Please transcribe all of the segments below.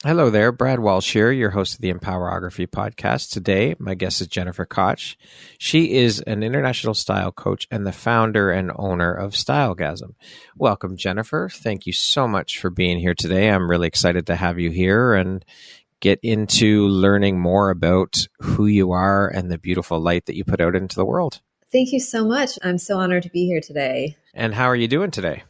Hello there, Brad Walsh here, your host of the Empowerography Podcast. Today, my guest is Jennifer Koch. She is an international style coach and the founder and owner of Stylegasm. Welcome, Jennifer. Thank you so much for being here today. I'm really excited to have you here and get into learning more about who you are and the beautiful light that you put out into the world. Thank you so much. I'm so honored to be here today. And how are you doing today?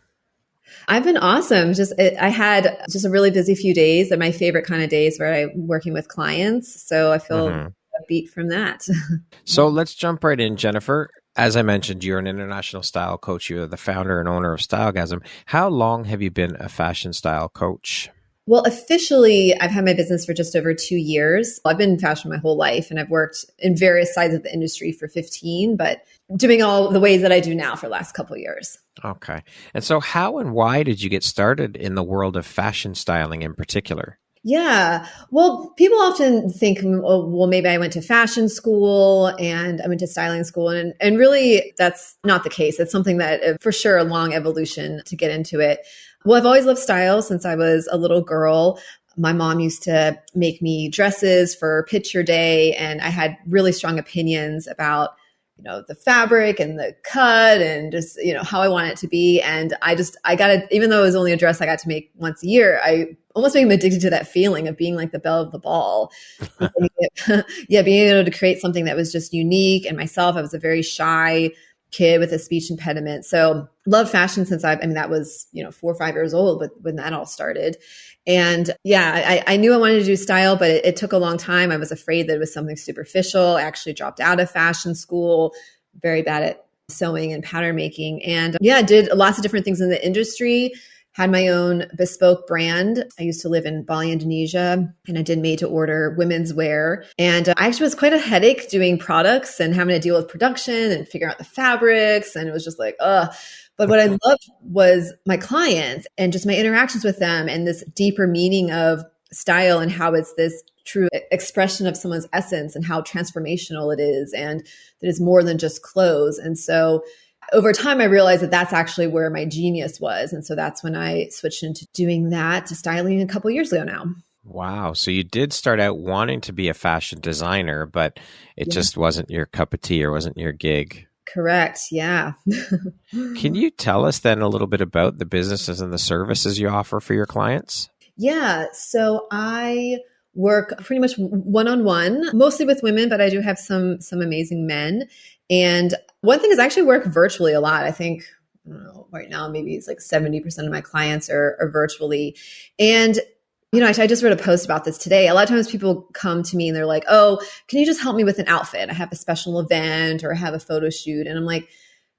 I've been awesome. I had just a really busy few days. They're my favorite kind of days where I'm working with clients. So I feel a beat from that. So let's jump right in, Jennifer. As I mentioned, you're an international style coach. You're the founder and owner of Stylegasm. How long have you been a fashion style coach? Well, officially, I've had my business for just over 2 years. I've been in fashion my whole life, and I've worked in various sides of the industry for 15, but doing all the ways that I do now for the last couple of years. Okay. And so how and why did you get started in the world of fashion styling in particular? Yeah. Well, people often think, oh, well, maybe I went to fashion school and I went to styling school. And really, that's not the case. It's something that, for sure, a long evolution to get into it. Well, I've always loved style since I was a little girl. My mom used to make me dresses for picture day, and I had really strong opinions about, the fabric and the cut and just, how I want it to be. And I got it, even though it was only a dress I got to make once a year, I almost became addicted to that feeling of being like the belle of the ball. Being able to create something that was just unique. And myself, I was a very shy kid with a speech impediment. So love fashion since that was, 4 or 5 years old, but when that all started. And I knew I wanted to do style, but it took a long time. I was afraid that it was something superficial. I actually dropped out of fashion school, very bad at sewing and pattern making. And I did lots of different things in the industry, had my own bespoke brand. I used to live in Bali, Indonesia, and I did made to order women's wear. And I actually was quite a headache doing products and having to deal with production and figuring out the fabrics. And it was just like, ugh. But what I loved was my clients and just my interactions with them and this deeper meaning of style and how it's this true expression of someone's essence and how transformational it is. And that it's more than just clothes. And so over time, I realized that that's actually where my genius was. And so that's when I switched into doing that to styling a couple of years ago now. Wow. So you did start out wanting to be a fashion designer, but it just wasn't your cup of tea or wasn't your gig. Correct. Yeah. Can you tell us then a little bit about the businesses and the services you offer for your clients? Yeah. So I work pretty much one-on-one, mostly with women, but I do have some amazing men. And one thing is I actually work virtually a lot. I think right now, maybe it's like 70% of my clients are virtually. And I just wrote a post about this today. A lot of times people come to me and they're like, oh, can you just help me with an outfit? I have a special event or I have a photo shoot. And I'm like,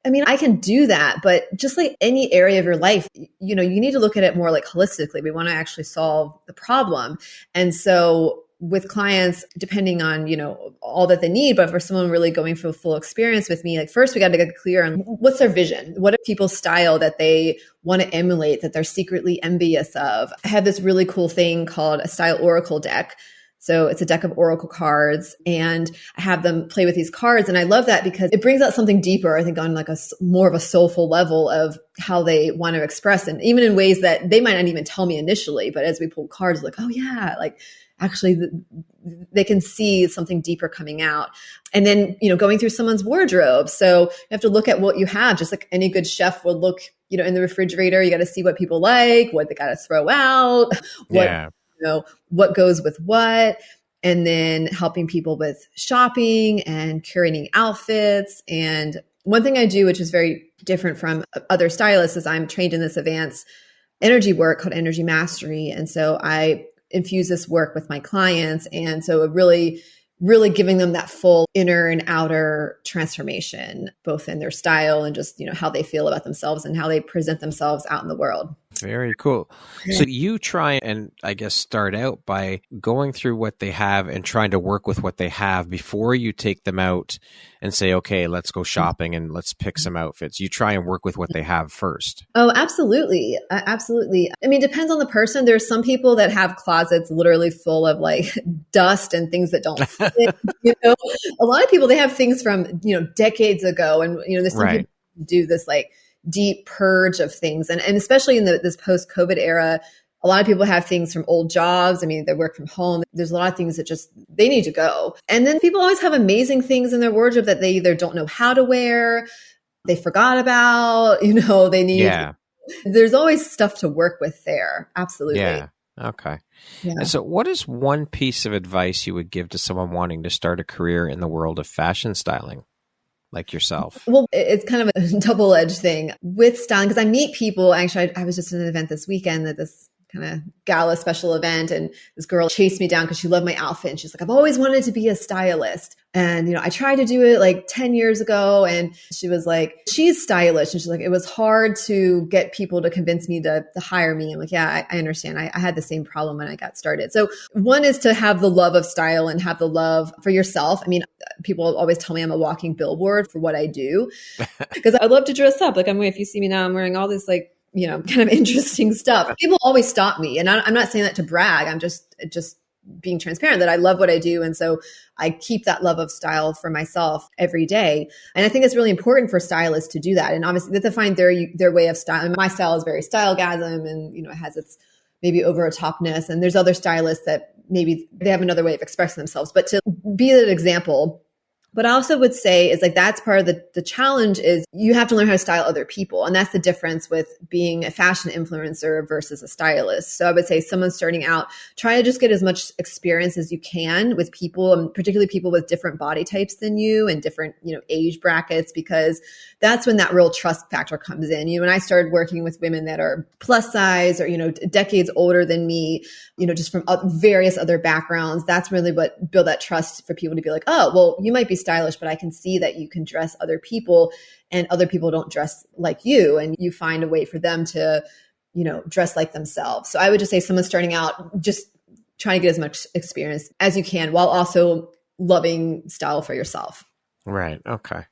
I can do that, but just like any area of your life, you need to look at it more like holistically. We want to actually solve the problem. And so with clients, depending on, all that they need, but for someone really going for a full experience with me, like first we got to get clear on what's their vision. What are people's style that they want to emulate, that they're secretly envious of? I have this really cool thing called a style oracle deck. So it's a deck of oracle cards and I have them play with these cards. And I love that because it brings out something deeper, I think on like a more of a soulful level of how they want to express. And even in ways that they might not even tell me initially, but as we pull cards, like, oh yeah, like actually they can see something deeper coming out. And then, going through someone's wardrobe. So you have to look at what you have, just like any good chef would look, in the refrigerator. You got to see what people like, what they got to throw out, what goes with what, and then helping people with shopping and curating outfits. And one thing I do, which is very different from other stylists, is I'm trained in this advanced energy work called energy mastery. And so I infuse this work with my clients. And so it really giving them that full inner and outer transformation, both in their style and just, how they feel about themselves and how they present themselves out in the world. Very cool. So you try and I guess start out by going through what they have and trying to work with what they have before you take them out and say, okay, let's go shopping and let's pick some outfits. You try and work with what they have first. Oh, absolutely. Absolutely. It depends on the person. There's some people that have closets literally full of like dust and things that don't fit. A lot of people, they have things from, decades ago. And, there's some people who do this like deep purge of things. And especially in this post-COVID era, A lot of people have things from old jobs. I mean, they work from home. There's a lot of things that just, they need to go. And then people always have amazing things in their wardrobe that they either don't know how to wear, they forgot about, they need, there's always stuff to work with there. Absolutely. Yeah. Okay. Yeah. And so what is one piece of advice you would give to someone wanting to start a career in the world of fashion styling, like yourself? Well, it's kind of a double-edged thing with styling because I meet people. Actually, I was just at an event this weekend at this kind of gala special event, and this girl chased me down because she loved my outfit. And she's like, I've always wanted to be a stylist. And, I tried to do it like 10 years ago. And she was like, she's stylish. And she's like, it was hard to get people to convince me to hire me. I'm like, yeah, I understand. I had the same problem when I got started. So one is to have the love of style and have the love for yourself. I mean, people always tell me I'm a walking billboard for what I do because I love to dress up. Like if you see me now, I'm wearing all this kind of interesting stuff. People always stop me. And I'm not saying that to brag. I'm just being transparent that I love what I do. And so I keep that love of style for myself every day. And I think it's really important for stylists to do that. And obviously they have to find their way of style. And my style is very stylegasm and, it has its maybe over a topness. And there's other stylists that maybe they have another way of expressing themselves, but to be an example. But I also would say is that's part of the challenge is you have to learn how to style other people. And that's the difference with being a fashion influencer versus a stylist. So I would say someone starting out, try to just get as much experience as you can with people, and particularly people with different body types than you and different, age brackets, because that's when that real trust factor comes in. When I started working with women that are plus size or, decades older than me, just from various other backgrounds, that's really what build that trust for people to be like, oh, well, you might be stylish, but I can see that you can dress other people and other people don't dress like you. And you find a way for them to, dress like themselves. So I would just say someone starting out, just trying to get as much experience as you can while also loving style for yourself. Right. Okay.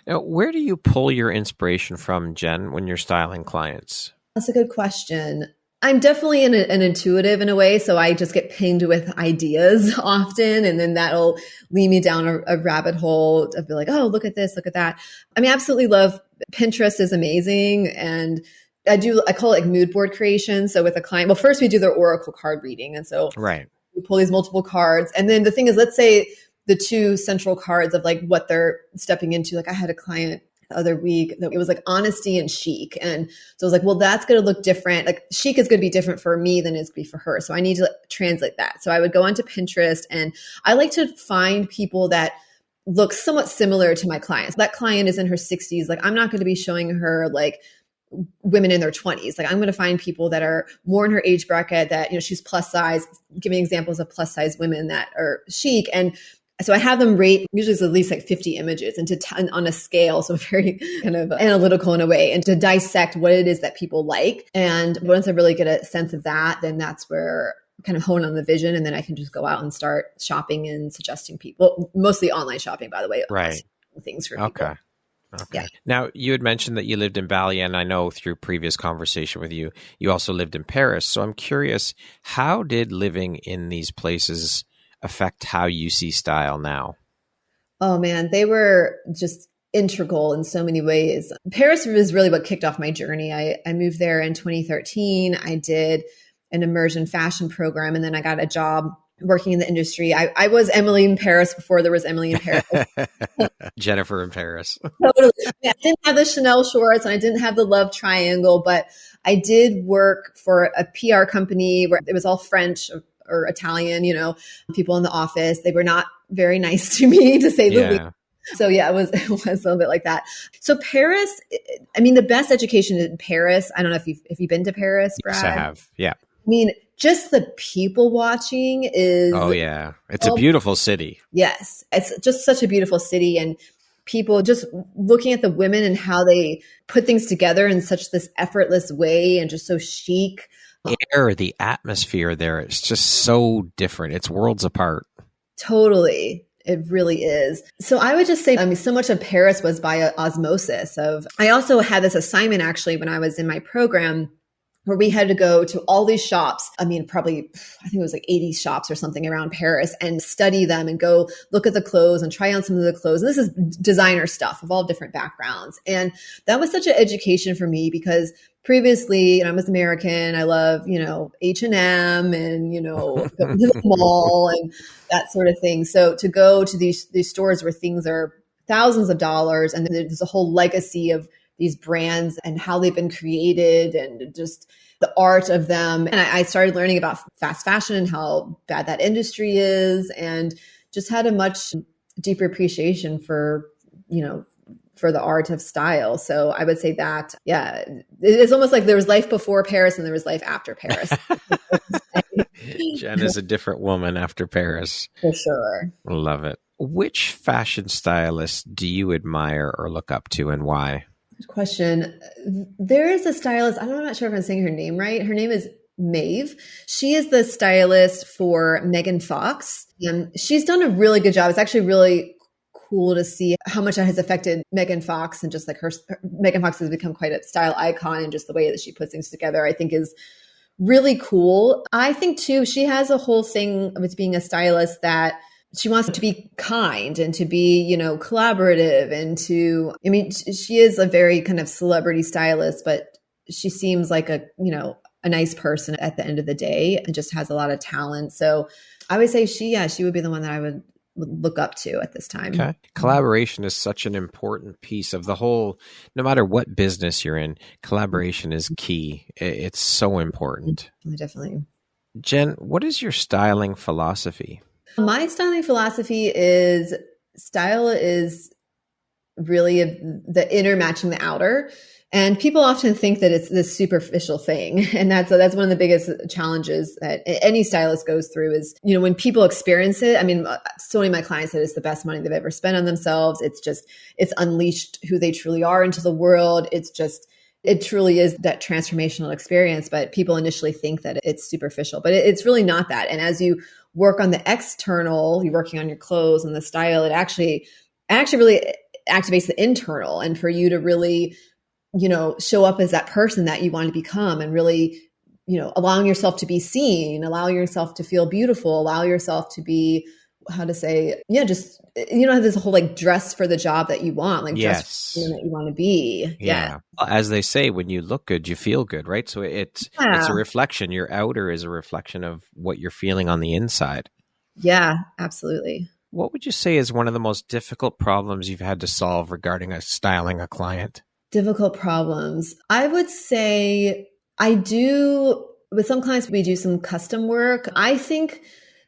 Now, where do you pull your inspiration from, Jen, when you're styling clients? That's a good question. I'm definitely an intuitive in a way. So I just get pinged with ideas often. And then that'll lead me down a rabbit hole of be like, oh, look at this, look at that. I mean, I absolutely love Pinterest is amazing. And I call it like mood board creation. So with a client, well, first we do their oracle card reading. And so we pull these multiple cards. And then the thing is, let's say the two central cards of like what they're stepping into. Like I had a client the other week that it was like honesty and chic. And so I was like, well, that's going to look different. Like chic is going to be different for me than it's going to be for her. So I need to translate that. So I would go onto Pinterest and I like to find people that look somewhat similar to my clients. That client is in her 60s. Like I'm not going to be showing her like women in their 20s. Like I'm going to find people that are more in her age bracket that, she's plus size, giving examples of plus size women that are chic. And so I have them rate, usually it's at least like 50 images and on a scale. So very kind of analytical in a way, and to dissect what it is that people like. And once I really get a sense of that, then that's where I kind of hone on the vision. And then I can just go out and start shopping and suggesting people, mostly online shopping, by the way. Right. Things for people. Okay. Yeah. Now, you had mentioned that you lived in Bali, and I know through previous conversation with you, you also lived in Paris. So I'm curious, how did living in these places affect how you see style now? Oh man, they were just integral in so many ways. Paris was really what kicked off my journey. I moved there in 2013. I did an immersion fashion program, and then I got a job working in the industry. I was Emily in Paris before there was Emily in Paris. Jennifer in Paris. Totally. I didn't have the Chanel shorts and I didn't have the love triangle, but I did work for a PR company where it was all French or Italian, people in the office. They were not very nice to me, to say the least. So yeah, it was a little bit like that. So Paris, I mean, the best education in Paris, I don't know if you've been to Paris, Brad? Yes, I have. Yeah. I mean, just the people watching is... Oh yeah. It's a beautiful city. Yes. It's just such a beautiful city, and people just looking at the women and how they put things together in such this effortless way and just so chic. The atmosphere there, it's just so different. It's worlds apart. Totally. It really is. So I would just say, so much of Paris was by osmosis I also had this assignment actually when I was in my program where we had to go to all these shops. I think it was like 80 shops or something around Paris, and study them and go look at the clothes and try on some of the clothes. And this is designer stuff of all different backgrounds. And that was such an education for me because previously, I was American. I love, H&M and, going to the mall and that sort of thing. So to go to these stores where things are thousands of dollars and there's a whole legacy of these brands and how they've been created and just the art of them. And I started learning about fast fashion and how bad that industry is, and just had a much deeper appreciation for the art of style. So I would say that, yeah, it's almost like there was life before Paris and there was life after Paris. Jen is a different woman after Paris. For sure. Love it. Which fashion stylist do you admire or look up to, and why? Good question. There is a stylist, I'm not sure if I'm saying her name right. Her name is Maeve. She is the stylist for Megan Fox. And she's done a really good job. It's actually really cool to see how much that has affected Megan Fox, and just like Megan Fox has become quite a style icon, and just the way that she puts things together, I think is really cool. I think too, she has a whole thing with being a stylist that she wants to be kind and to be, collaborative she is a very kind of celebrity stylist, but she seems like a nice person at the end of the day and just has a lot of talent. So I would say she would be the one that I would look up to at this time. Okay. Collaboration is such an important piece of the whole, no matter what business you're in, collaboration is key. It's so important. Definitely. Jen, what is your styling philosophy? My styling philosophy is style is really the inner matching the outer. And people often think that it's this superficial thing. And that's one of the biggest challenges that any stylist goes through is, when people experience it. I mean, so many of my clients said it's the best money they've ever spent on themselves. It's unleashed who they truly are into the world. It truly is that transformational experience. But people initially think that it's superficial, but it's really not that. And as you work on the external, you're working on your clothes and the style, it actually really activates the internal. And for you to really show up as that person that you want to become, and really, allowing yourself to be seen, allowing yourself to feel beautiful, allow yourself to be, have this whole like dress for the job that you want, like yes. dress that you want to be. Yeah. As they say, when you look good, you feel good, right? So it's a reflection. Your outer is a reflection of what you're feeling on the inside. Yeah, absolutely. What would you say is one of the most difficult problems you've had to solve regarding styling a client? Difficult problems. I would say with some clients, we do some custom work. I think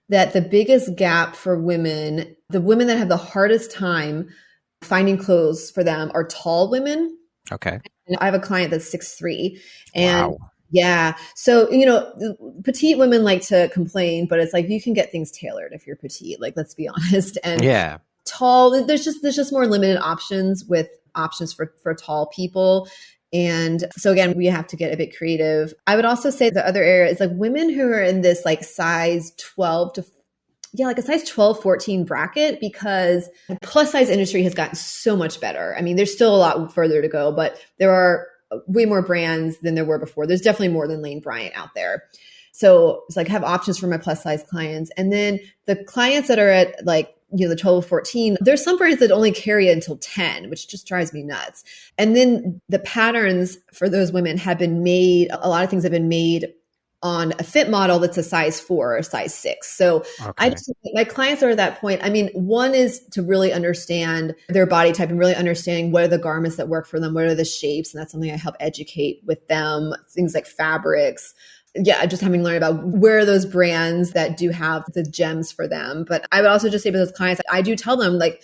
that the biggest gap for women, the women that have the hardest time finding clothes for them, are tall women. Okay. And I have a client that's 6'3", and wow. Yeah. So, petite women like to complain, but it's like, you can get things tailored if you're petite, like, let's be honest. And yeah, tall, there's just more limited options for tall people. And so again, we have to get a bit creative. I would also say the other area is like women who are in this like size 12 like a size 12, 14 bracket, because the plus size industry has gotten so much better. I mean, there's still a lot further to go, but there are way more brands than there were before. There's definitely more than Lane Bryant out there. So it's like have options for my plus size clients. And then the clients that are at like, the 12 or 14, there's some brands that only carry it until 10, which just drives me nuts. And then the patterns for those women have been made, a lot of things have been made on a fit model that's a size 4 or size 6. So okay. My clients are at that point. I mean, one is to really understand their body type and really understanding what are the garments that work for them, what are the shapes. And that's something I help educate with them, things like fabrics. Yeah, just having learned about where are those brands that do have the gems for them. But I would also just say with those clients, I do tell them like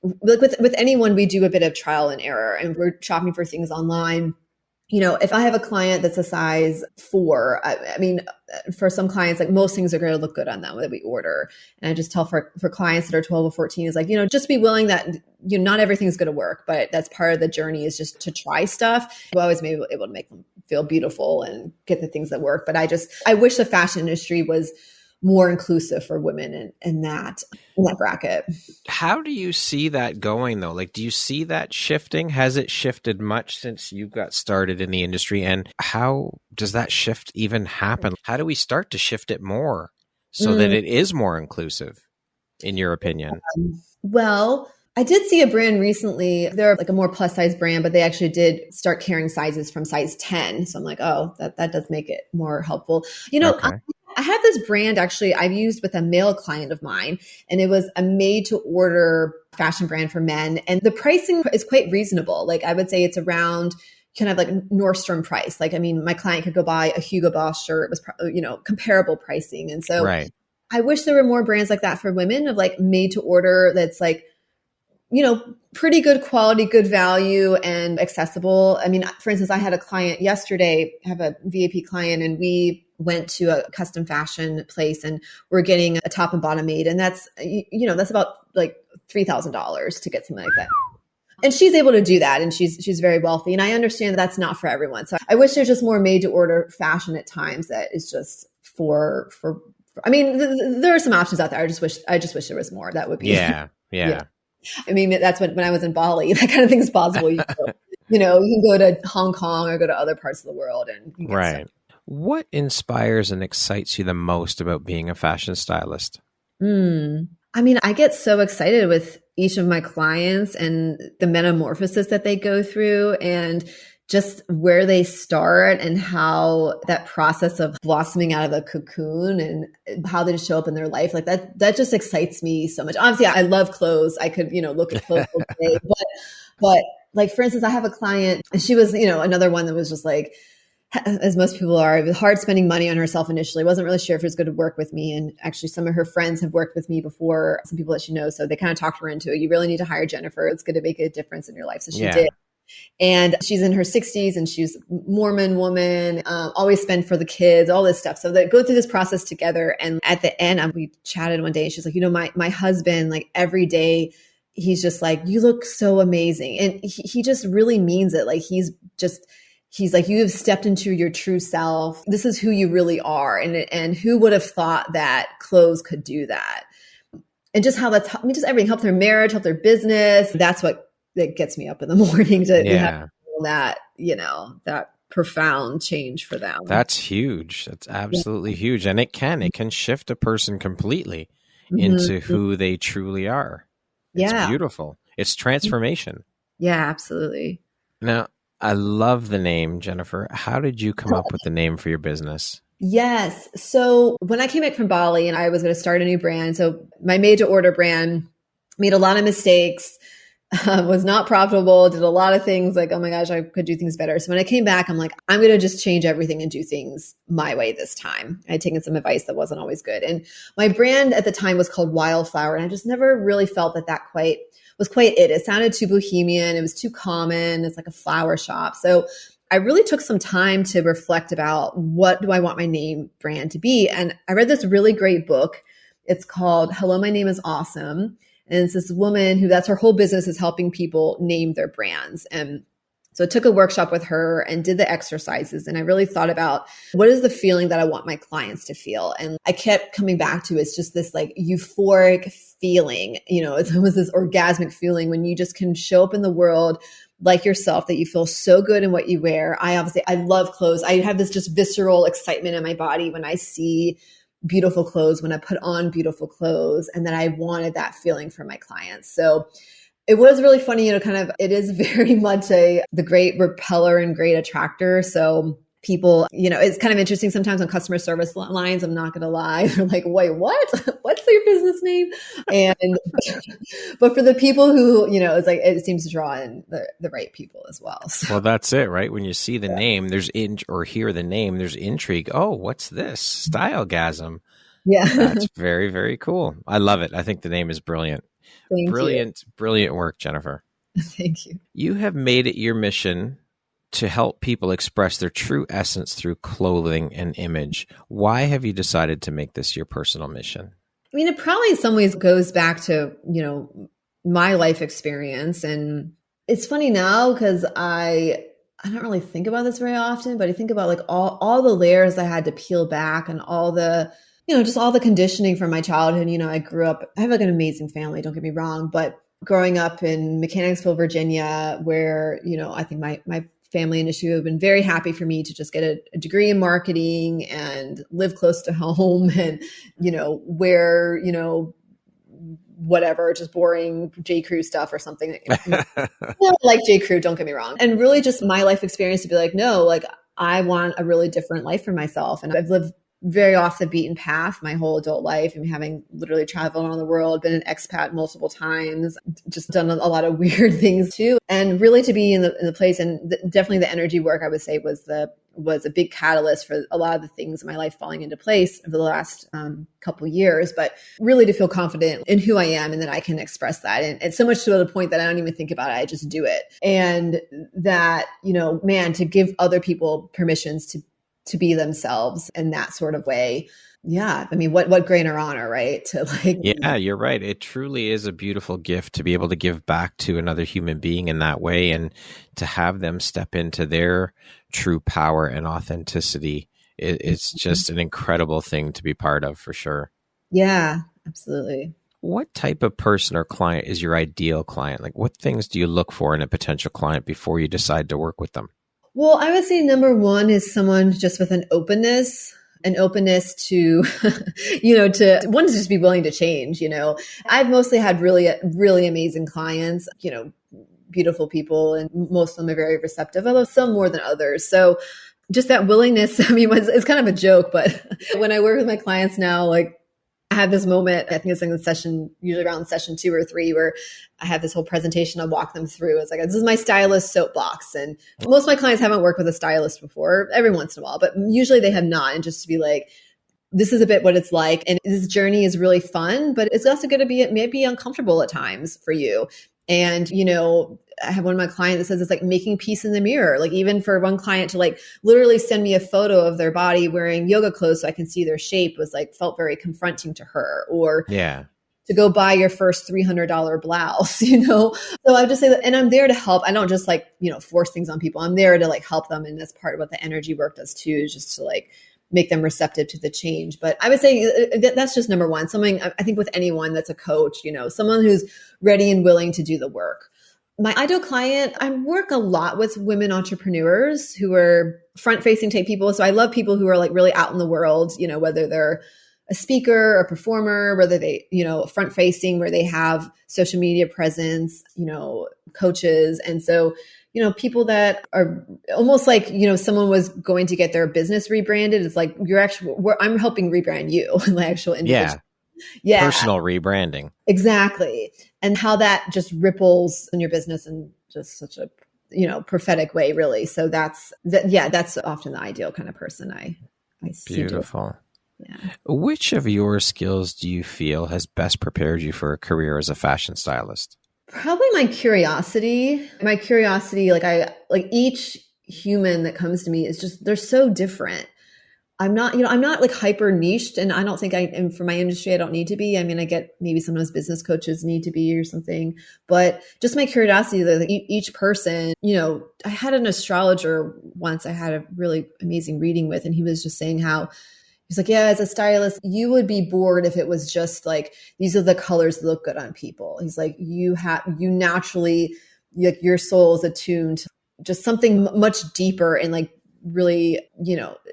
with anyone, we do a bit of trial and error, and we're shopping for things online. If I have a client that's a size 4, I mean, for some clients, like most things are going to look good on them that we order. And I just tell for clients that are 12 or 14 is like, just be willing that, not everything's going to work, but that's part of the journey is just to try stuff. We'll always be able to make them feel beautiful and get the things that work. But I wish the fashion industry was more inclusive for women in that bracket. How do you see that going though? Like, do you see that shifting? Has it shifted much since you got started in the industry? And how does that shift even happen? How do we start to shift it more so that it is more inclusive, in your opinion? Well, I did see a brand recently. They're like a more plus size brand, but they actually did start carrying sizes from size 10. So I'm like, oh, that does make it more helpful. Okay. I have this brand actually I've used with a male client of mine, and it was a made to order fashion brand for men. And the pricing is quite reasonable. Like I would say it's around kind of like Nordstrom price. Like, I mean, my client could go buy a Hugo Boss shirt. It was, comparable pricing. And so Right. I wish there were more brands like that for women of like made to order that's like, pretty good quality, good value and accessible. I mean, for instance, I had a client yesterday, I have a VIP client, and we went to a custom fashion place and we're getting a top and bottom made. And that's about like $3,000 to get something like that. And she's able to do that. And she's very wealthy. And I understand that's not for everyone. So I wish there's just more made to order fashion at times that is just for I mean, there are some options out there. I just wish there was more. That would be. Yeah. I mean, that's when I was in Bali, that kind of thing is possible. You can go to Hong Kong or go to other parts of the world and get Right. stuff. What inspires and excites you the most about being a fashion stylist? I mean, I get so excited with each of my clients and the metamorphosis that they go through and just where they start and how that process of blossoming out of a cocoon and how they just show up in their life. Like that just excites me so much. Obviously, I love clothes. I could, look at clothes all day, but like, for instance, I have a client and she was, another one that was just like, as most people are, it was hard spending money on herself initially. Wasn't really sure if it was going to work with me. And actually some of her friends have worked with me before, some people that she knows. So they kind of talked her into it. You really need to hire Jennifer. It's going to make a difference in your life. So she did. And she's in her 60s and she's Mormon woman, always spend for the kids, all this stuff. So they go through this process together. And at the end, we chatted one day and she's like, my husband, like every day, he's just like, you look so amazing. And he just really means it. Like, he's like, you have stepped into your true self. This is who you really are. And who would have thought that clothes could do that? And just how just everything, help their marriage, help their business. That's what that gets me up in the morning to have that, that profound change for them. That's huge. That's absolutely huge. And it can shift a person completely into who they truly are. It's beautiful. It's transformation. Yeah, absolutely. Now, I love the name, Jennifer. How did you come up with the name for your business? Yes. So when I came back from Bali and I was going to start a new brand, so my made to order brand made a lot of mistakes, was not profitable, did a lot of things like, oh my gosh, I could do things better. So when I came back, I'm like, I'm going to just change everything and do things my way this time. I had taken some advice that wasn't always good. And my brand at the time was called Wildflower. And I just never really felt that was quite it. It sounded too bohemian. It was too common. It's like a flower shop. So I really took some time to reflect about what do I want my name brand to be. And I read this really great book. It's called Hello, My Name is Awesome. And it's this woman that's her whole business is helping people name their brands. And so I took a workshop with her and did the exercises. And I really thought about what is the feeling that I want my clients to feel? And I kept coming back to it's just this like euphoric feeling, it was this orgasmic feeling when you just can show up in the world like yourself, that you feel so good in what you wear. I love clothes. I have this just visceral excitement in my body when I see beautiful clothes, when I put on beautiful clothes, and that I wanted that feeling for my clients. So it was really funny, it is very much the great repeller and great attractor. So people, it's kind of interesting sometimes on customer service lines, I'm not going to lie. They're like, wait, what? What's your business name? And, but for the people who, it's like, it seems to draw in the right people as well. So. Well, that's it, right? When you see the name, or hear the name, there's intrigue. Oh, what's this? Stylegasm. Yeah. That's very, very cool. I love it. I think the name is brilliant. Brilliant work, Jennifer. Thank you. You have made it your mission to help people express their true essence through clothing and image. Why have you decided to make this your personal mission? I mean, it probably in some ways goes back to, my life experience. And it's funny now because I don't really think about this very often, but I think about like all the layers I had to peel back and all the, just all the conditioning from my childhood. I have like an amazing family, don't get me wrong, but growing up in Mechanicsville, Virginia, where, I think my family initially have been very happy for me to just get a degree in marketing and live close to home and, wear, whatever, just boring J. Crew stuff or something. Like J. Crew, don't get me wrong. And really just my life experience to be like, no, like I want a really different life for myself. And I've lived very off the beaten path my whole adult life. I'm having literally traveled around the world, been an expat multiple times, just done a lot of weird things too. And really to be in the place, and definitely the energy work, I would say was a big catalyst for a lot of the things in my life falling into place over the last couple of years, but really to feel confident in who I am and that I can express that. And it's so much to the point that I don't even think about it. I just do it. And that, man, to give other people permissions to be themselves in that sort of way. Yeah. I mean, what greater honor, right? To like, yeah, you're right. It truly is a beautiful gift to be able to give back to another human being in that way, and to have them step into their true power and authenticity. It's just an incredible thing to be part of, for sure. Yeah, absolutely. What type of person or client is your ideal client? Like, what things do you look for in a potential client before you decide to work with them? Well, I would say number one is someone just with an openness to, to one, to just be willing to change. I've mostly had really, really amazing clients, beautiful people, and most of them are very receptive, although some more than others. So just that willingness, I mean, it's kind of a joke, but when I work with my clients now, like I have this moment, I think it's in the session, usually around session 2 or 3, where I have this whole presentation I walk them through. It's like, this is my stylist soapbox. And most of my clients haven't worked with a stylist before, every once in a while, but usually they have not. And just to be like, this is a bit what it's like. And this journey is really fun, but it's also going to be maybe uncomfortable at times for you. And, I have one of my clients that says it's like making peace in the mirror. Like even for one client to like literally send me a photo of their body wearing yoga clothes so I can see their shape was like, felt very confronting to her. Or to go buy your first $300 blouse, So I just say that, and I'm there to help. I don't just like, force things on people. I'm there to like help them. And that's part of what the energy work does too, is just to like make them receptive to the change. But I would say that's just number one. Something I think with anyone that's a coach, someone who's ready and willing to do the work. My ideal client, I work a lot with women entrepreneurs who are front-facing type people. So I love people who are like really out in the world, whether they're a speaker or performer, whether they, front-facing where they have social media presence, coaches. And so, people that are almost like, someone was going to get their business rebranded. It's like, I'm helping rebrand you, the actual individual. Yeah. Personal rebranding. Exactly. And how that just ripples in your business in just such a, prophetic way, really. So that's often the ideal kind of person I see. Beautiful. Yeah. Which of your skills do you feel has best prepared you for a career as a fashion stylist? Probably my curiosity. Like each human that comes to me is just, they're so different. I'm not like hyper niched, and I don't think and for my industry, I don't need to be. I mean, I get maybe sometimes business coaches need to be or something, but just my curiosity that each person, I had an astrologer once I had a really amazing reading with, and he was just saying how he's like, yeah, as a stylist, you would be bored if it was just like, these are the colors that look good on people. He's like, you naturally, like your soul is attuned to just something much deeper and like really,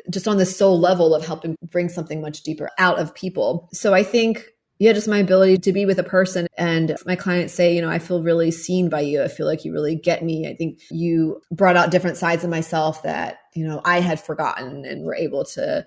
just on the soul level of helping bring something much deeper out of people. So I think, just my ability to be with a person, and my clients say, I feel really seen by you. I feel like you really get me. I think you brought out different sides of myself that, I had forgotten, and were able to,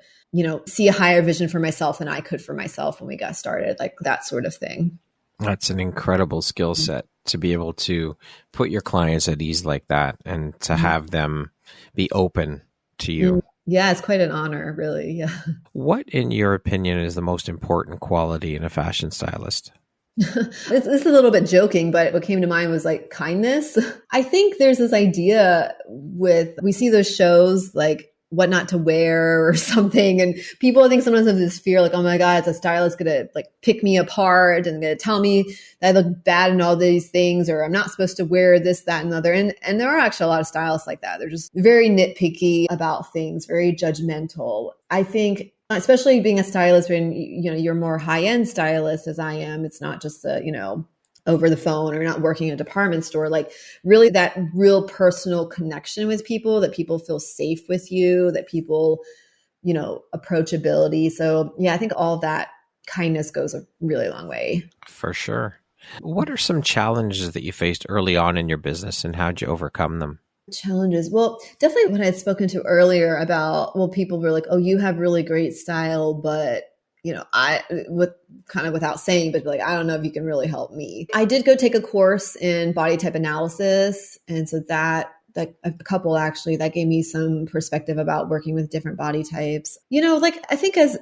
see a higher vision for myself than I could for myself when we got started, like that sort of thing. That's an incredible skill set to be able to put your clients at ease like that, and to have them be open to you. Yeah, it's quite an honor, really. Yeah. What, in your opinion, is the most important quality in a fashion stylist? It's a little bit joking, but what came to mind was like kindness. I think there's this idea we see those shows like What Not to Wear or something, and people I think sometimes have this fear like, oh my God, it's a stylist gonna like pick me apart and gonna tell me that I look bad in all these things, or I'm not supposed to wear this, that, and the other. And there are actually a lot of stylists like that. They're just very nitpicky about things, very judgmental. I think, especially being a stylist when you're more high-end stylist as I am, it's not just over the phone, or not working in a department store, like really that real personal connection with people, that people feel safe with you, that people, approachability. So yeah, I think all of that kindness goes a really long way. For sure. What are some challenges that you faced early on in your business and how'd you overcome them? Challenges. Well, definitely what I had spoken to earlier about, well, people were like, oh, you have really great style, but without saying, but like, I don't know if you can really help me. I did go take a course in body type analysis. And so that a couple actually, that gave me some perspective about working with different body types. Like I think as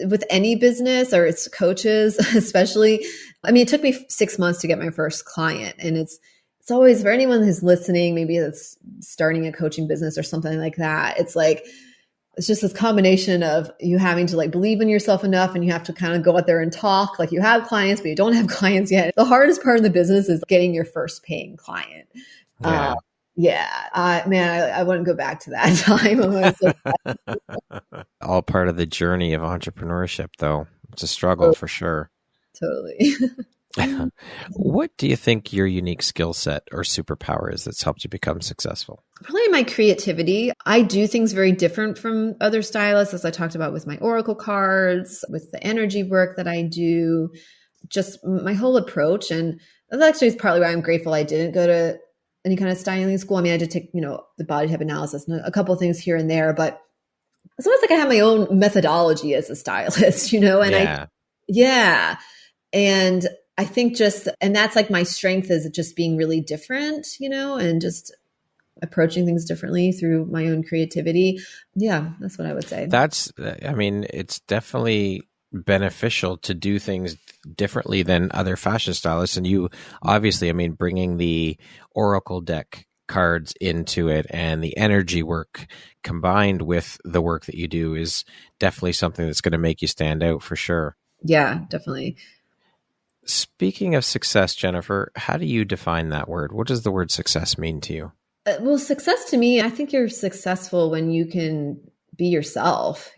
with any business or its coaches, especially, I mean, it took me 6 months to get my first client. And it's always for anyone who's listening, maybe that's starting a coaching business or something like that. It's like, it's just this combination of you having to like believe in yourself enough and you have to kind of go out there and talk like you have clients, but you don't have clients yet. The hardest part of the business is getting your first paying client. I wouldn't go back to that time. All part of the journey of entrepreneurship, though. It's a struggle for sure. Totally. What do you think your unique skill set or superpower is that's helped you become successful? Probably my creativity. I do things very different from other stylists, as I talked about with my oracle cards, with the energy work that I do, just my whole approach. And that actually is partly why I'm grateful I didn't go to any kind of styling school. I mean, I did take, the body type analysis and a couple of things here and there, but it's almost like I have my own methodology as a stylist, And I think and that's like my strength is just being really different, and just approaching things differently through my own creativity. Yeah, that's what I would say. It's definitely beneficial to do things differently than other fashion stylists. And you obviously, bringing the Oracle deck cards into it and the energy work combined with the work that you do is definitely something that's going to make you stand out for sure. Yeah, definitely. Speaking of success, Jennifer, how do you define that word? What does the word success mean to you? Well, success to me, I think you're successful when you can be yourself,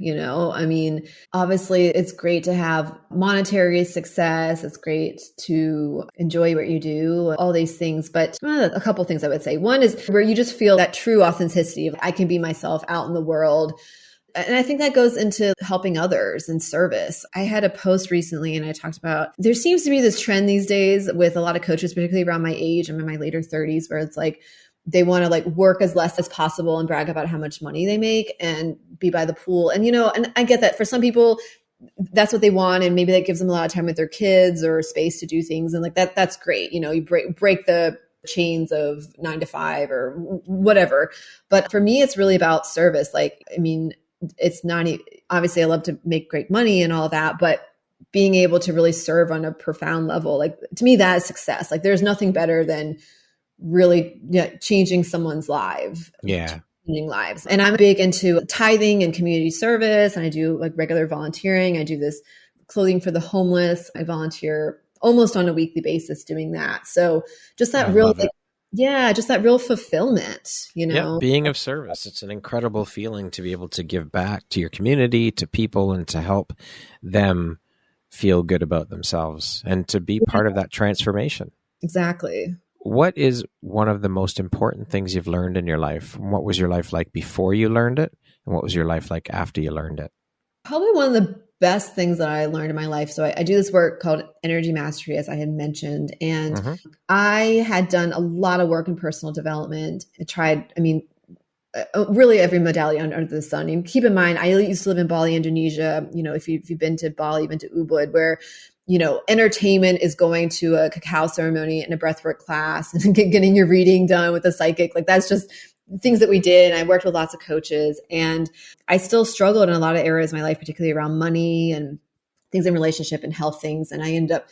obviously it's great to have monetary success. It's great to enjoy what you do, all these things. But a couple things I would say. One is where you just feel that true authenticity of I can be myself out in the world. And I think that goes into helping others and service. I had a post recently and I talked about, there seems to be this trend these days with a lot of coaches, particularly around my age. I'm in my later 30s, where it's like, they want to like work as less as possible and brag about how much money they make and be by the pool. And, and I get that for some people, that's what they want. And maybe that gives them a lot of time with their kids or space to do things. And like that's great. You break the chains of 9 to 5 or whatever. But for me, it's really about service. It's not, obviously I love to make great money and all that, but being able to really serve on a profound level, like to me, that is success. Like there's nothing better than really changing someone's lives. Yeah. Changing lives. And I'm big into tithing and community service. And I do like regular volunteering. I do this clothing for the homeless. I volunteer almost on a weekly basis doing that. So just that just that real fulfillment, Yeah, being of service. It's an incredible feeling to be able to give back to your community, to people, and to help them feel good about themselves and to be part of that transformation. Exactly. What is one of the most important things you've learned in your life? What was your life like before you learned it? And what was your life like after you learned it? Probably one of the best things that I learned in my life. So I do this work called Energy Mastery, as I had mentioned. And I had done a lot of work in personal development. I tried, really every modality under the sun. And keep in mind, I used to live in Bali, Indonesia. If you've been to Bali, you've been to Ubud, where entertainment is going to a cacao ceremony and a breathwork class and getting your reading done with a psychic. Like that's just things that we did. And I worked with lots of coaches, and I still struggled in a lot of areas of my life, particularly around money and things in relationship and health things. And I ended up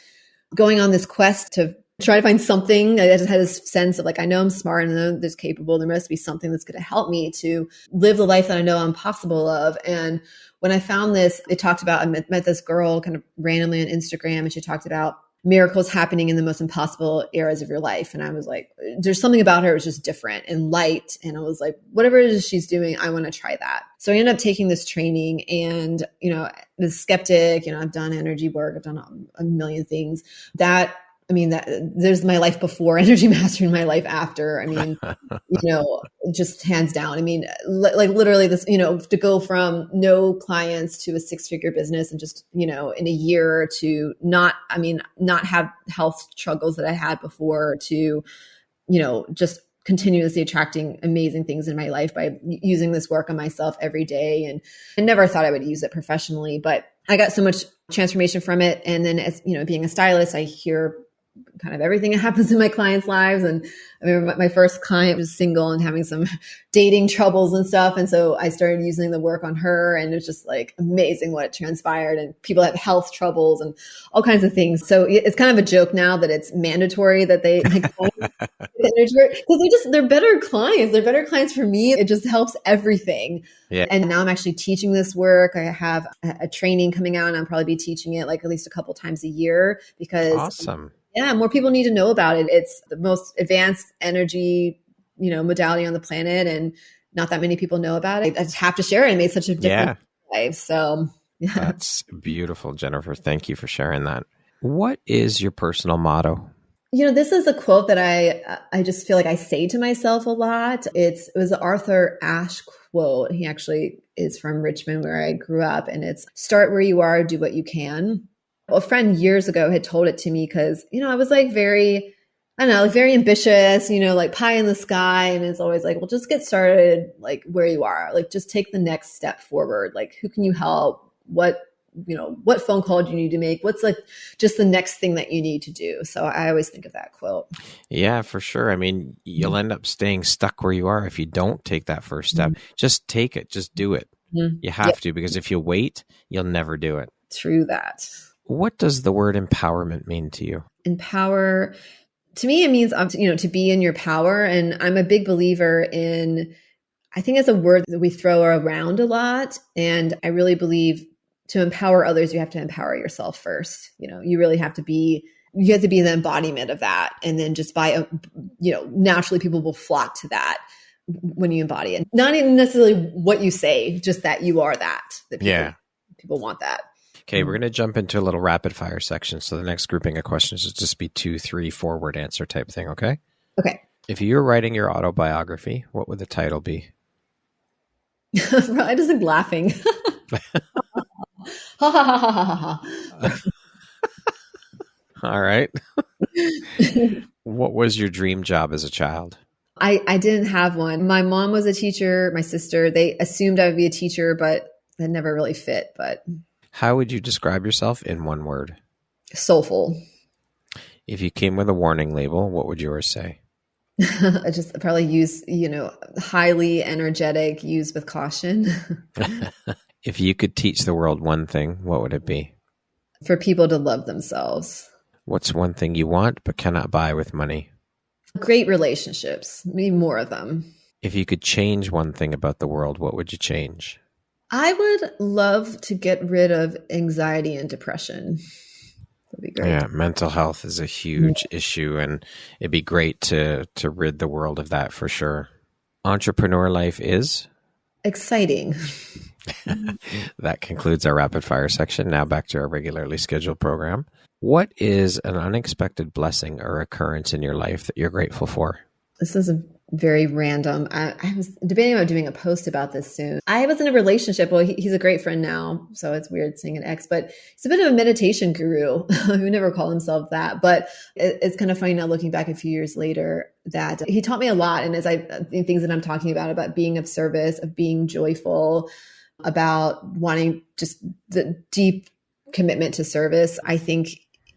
going on this quest to try to find something. I just had this sense of like, I know I'm smart and I know there's capable. There must be something that's going to help me to live the life that I know I'm possible of. And when I found this, it talked about, I met this girl kind of randomly on Instagram, and she talked about miracles happening in the most impossible eras of your life. And I was like, there's something about her. It was just different and light. And I was like, whatever it is she's doing, I want to try that. So I ended up taking this training, and, the skeptic, I've done energy work, I've done a million things that I mean, that there's my life before Energy Master and my life after. I mean, just hands down. I mean, like literally this, to go from no clients to a 6-figure business and just, in a year to not have health struggles that I had before to, just continuously attracting amazing things in my life by using this work on myself every day. And I never thought I would use it professionally, but I got so much transformation from it. And then as, being a stylist, I hear kind of everything that happens in my clients' lives. And I remember my first client was single and having some dating troubles and stuff. And so I started using the work on her, and it's just like amazing what transpired. And people have health troubles and all kinds of things. So it's kind of a joke now that it's mandatory that they because they're better clients. They're better clients for me. It just helps everything. Yeah. And now I'm actually teaching this work. I have a training coming out, and I'll probably be teaching it like at least a couple times a year because awesome. Yeah, more people need to know about it. It's the most advanced energy, modality on the planet, and not that many people know about it. I just have to share it. It made such a difference in my life. So yeah. That's beautiful, Jennifer. Thank you for sharing that. What is your personal motto? This is a quote that I just feel like I say to myself a lot. It was an Arthur Ashe quote. He actually is from Richmond, where I grew up, and it's start where you are, do what you can. A friend years ago had told it to me because, I was like very, very ambitious, like pie in the sky. And it's always like, well, just get started like where you are, like just take the next step forward. Like, who can you help? What phone call do you need to make? What's like just the next thing that you need to do? So I always think of that quote. Yeah, for sure. I mean, you'll end up staying stuck where you are if you don't take that first step. Just take it. Just do it. You have to, because if you wait, you'll never do it. True that. What does the word empowerment mean to you? Empower, to me, it means, to be in your power. And I'm a big believer in, I think it's a word that we throw around a lot. And I really believe to empower others, you have to empower yourself first. You really have to be, the embodiment of that. And then just naturally people will flock to that when you embody it. Not even necessarily what you say, just that you are that people want that. Okay, we're going to jump into a little rapid fire section. So the next grouping of questions will just be 2, 3, 4 word answer type thing, okay? Okay. If you were writing your autobiography, what would the title be? I just like laughing. All right. What was your dream job as a child? I didn't have one. My mom was a teacher. My sister, they assumed I would be a teacher, but that never really fit. But how would you describe yourself in one word? Soulful. If you came with a warning label, what would yours say? I just probably use, highly energetic, use with caution. If you could teach the world one thing, what would it be? For people to love themselves. What's one thing you want but cannot buy with money? Great relationships. Maybe more of them. If you could change one thing about the world, what would you change? I would love to get rid of anxiety and depression. That'd be great. Yeah, mental health is a huge issue, and it'd be great to rid the world of that for sure. Entrepreneur life is? Exciting. That concludes our rapid fire section. Now back to our regularly scheduled program. What is an unexpected blessing or occurrence in your life that you're grateful for? This is a very random. I was debating about doing a post about this soon. I was in a relationship. Well, he's a great friend now, so it's weird saying an ex, but he's a bit of a meditation guru. He would never call himself that, but it's kind of funny now looking back a few years later that he taught me a lot. And as things that I'm talking about being of service, of being joyful, about wanting just the deep commitment to service, I think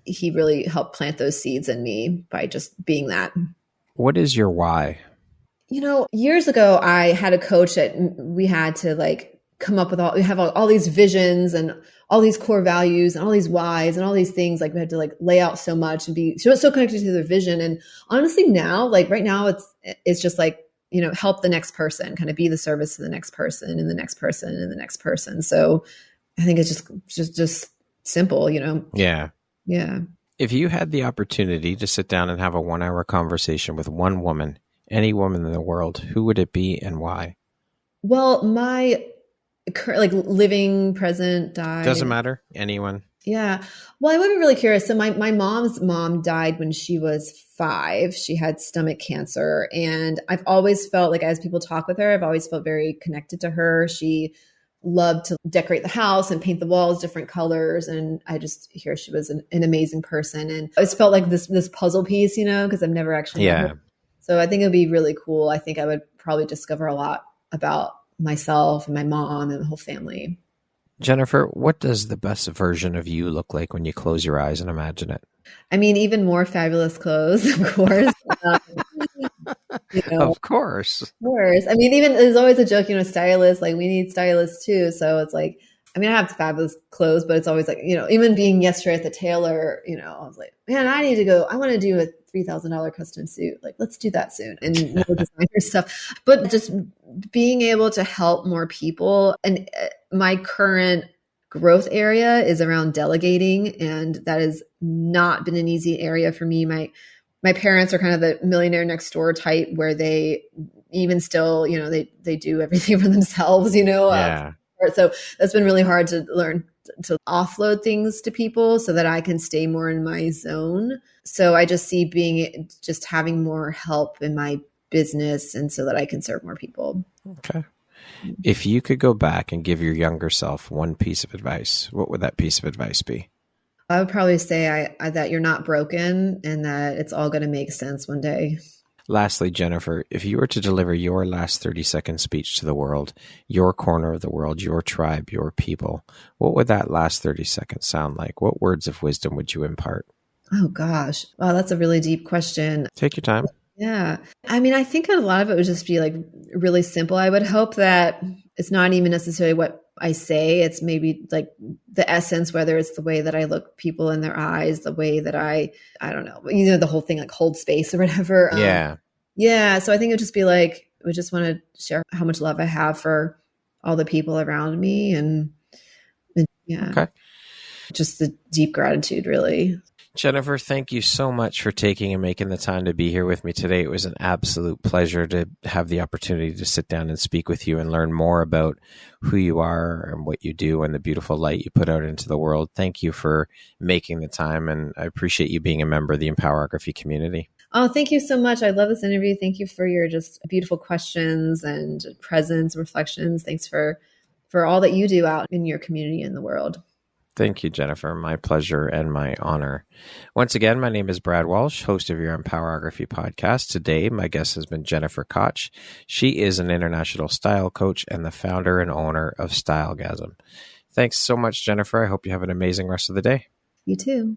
he really helped plant those seeds in me by just being that. What is your why? Years ago, I had a coach that we had to come up with we have all these visions and all these core values and all these whys and all these things. We had to lay out so much and be so connected to the vision. And honestly, now, right now, it's just help the next person, kind of be the service to the next person and the next person and the next person. So I think it's just simple, Yeah. Yeah. If you had the opportunity to sit down and have a 1-hour conversation with one woman, any woman in the world, who would it be and why? Well, my living, present, died. Doesn't matter. Anyone. Yeah. Well, I would be really curious. So my mom's mom died when she was 5. She had stomach cancer. And I've always felt like as people talk with her, I've always felt very connected to her. She loved to decorate the house and paint the walls different colors. And I just hear she was an amazing person. And I just felt like this puzzle piece, because I've never actually met her. So I think it would be really cool. I think I would probably discover a lot about myself and my mom and the whole family. Jennifer, what does the best version of you look like when you close your eyes and imagine it? I mean, even more fabulous clothes, of course. Of course. Of course. I mean, even there's always a joke, stylists, like we need stylists too. So it's like, I mean, I have fabulous clothes, but it's always like, even being yesterday at the tailor, I was like, man, I want to do a $3,000 custom suit. Like, let's do that soon. And more designer stuff, but just being able to help more people. And my current growth area is around delegating. And that has not been an easy area for me. My parents are kind of the millionaire next door type where they even still, they do everything for themselves, Yeah. So that's been really hard to learn to offload things to people so that I can stay more in my zone. So I just see just having more help in my business and so that I can serve more people. Okay. If you could go back and give your younger self one piece of advice, what would that piece of advice be? I would probably say that you're not broken and that it's all going to make sense one day. Lastly, Jennifer, if you were to deliver your last 30-second speech to the world, your corner of the world, your tribe, your people, what would that last 30 seconds sound like? What words of wisdom would you impart? Oh, gosh. Wow, that's a really deep question. Take your time. Yeah. I mean, I think a lot of it would just be like really simple. I would hope that it's not even necessarily what I say. It's maybe like the essence, whether it's the way that I look people in their eyes, the way that I don't know, the whole thing like hold space or whatever. Yeah. Yeah. So I think it would just be like, we just want to share how much love I have for all the people around me and yeah. Okay. Just the deep gratitude, really. Jennifer, thank you so much for taking and making the time to be here with me today. It was an absolute pleasure to have the opportunity to sit down and speak with you and learn more about who you are and what you do and the beautiful light you put out into the world. Thank you for making the time, and I appreciate you being a member of the Empowerography community. Oh, thank you so much. I love this interview. Thank you for your just beautiful questions and presence, reflections. Thanks for all that you do out in your community and the world. Thank you, Jennifer. My pleasure and my honor. Once again, my name is Brad Walsh, host of your Empowerography podcast. Today, my guest has been Jennifer Koch. She is an international style coach and the founder and owner of Stylegasm. Thanks so much, Jennifer. I hope you have an amazing rest of the day. You too.